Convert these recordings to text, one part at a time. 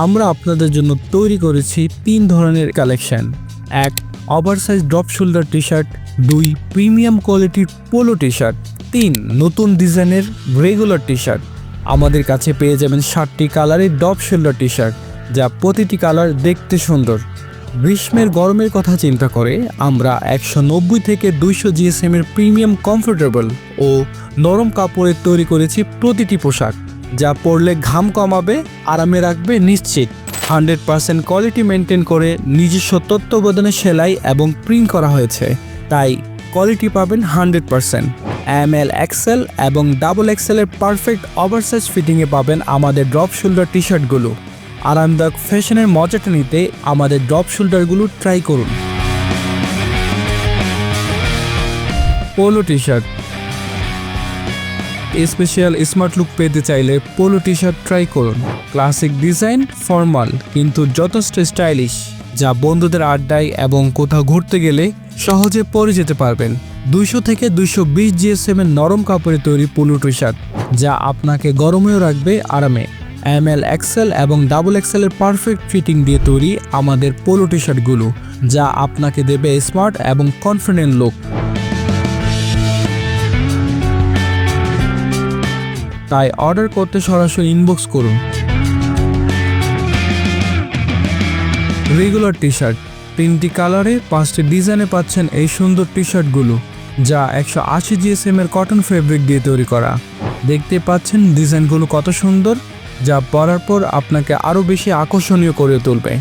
আমরা আপনাদের জন্য তৈরি করেছি 3 ধরনের collection. 1 oversize drop shoulder T shirt, 2 premium কোয়ালিটির পোলো টি শার্ট, 3 নতুন ডিজাইনের রেগুলার টি শার্ট। আমাদের কাছে পেয়ে যাবেন 7টি কালারের ড্রপ শোল্ডার টি শার্ট, যা প্রতিটি কালার দেখতে সুন্দর। গ্রীষ্মের গরমের কথা চিন্তা করে আমরা 190 থেকে 200 জিএসএম এর প্রিমিয়াম কমফোর্টেবল ও নরম কাপড়ের তৈরি করেছি প্রতিটি পোশাক, যা পরলে ঘাম কমাবে, আরামে রাখবে নিশ্চিত। 100% কোয়ালিটি মেনটেন করে নিজস্ব তত্ত্বাবধানে সেলাই এবং প্রিন্ট করা হয়েছে, তাই কোয়ালিটি পাবেন 100%। ML, XL এবং XXL এর পারফেক্ট ওভারসাইজ ফিটিংয়ে পাবেন আমাদের ড্রপ শোল্ডার টি শার্টগুলো। আরামদায়ক ফ্যাশনের মজাটা নিতে আমাদের ড্রপ শোল্ডারগুলো ট্রাই করুন। Polo T shirt special smart look পেতে চাইলে পোলো টি শার্ট ট্রাই করুন। ক্লাসিক ডিজাইন, ফর্মাল কিন্তু যথেষ্ট স্টাইলিশ, যা বন্ধুদের আড্ডায় এবং কোথাও ঘুরতে গেলে সহজে পরে যেতে পারবেন। 200 থেকে 220 জিএসএম এর নরম কাপড়ে তৈরি পোলো টি শার্ট, যা আপনাকে গরমেও রাখবে আরামে। ML, XL এবং XXL এর পারফেক্ট ফিটিং দিয়ে তৈরি আমাদের পোলো টি শার্টগুলো, যা আপনাকে দেবে স্মার্ট এবং কনফিডেন্ট লুক। তাই অর্ডার করতে সরাসরি ইনবক্স করুন। রেগুলার টি শার্ট 3টি কালারে 5টি ডিজাইনে পাচ্ছেন এই সুন্দর টি শার্টগুলো, যা 180 জিএসএম এর কটন ফেব্রিক দিয়ে তৈরি করা। দেখতে পাচ্ছেন ডিজাইনগুলো কত সুন্দর, যা পরার পর আপনাকে আরও বেশি আকর্ষণীয় করে তুলবে।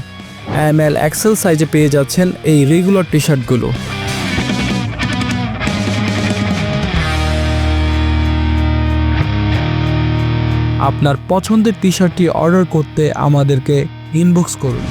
ML, XL সাইজে পেয়ে যাচ্ছেন এই রেগুলার টি শার্টগুলো। আপনার পছন্দের টি শার্টটি অর্ডার করতে আমাদেরকে ইনবক্স করুন।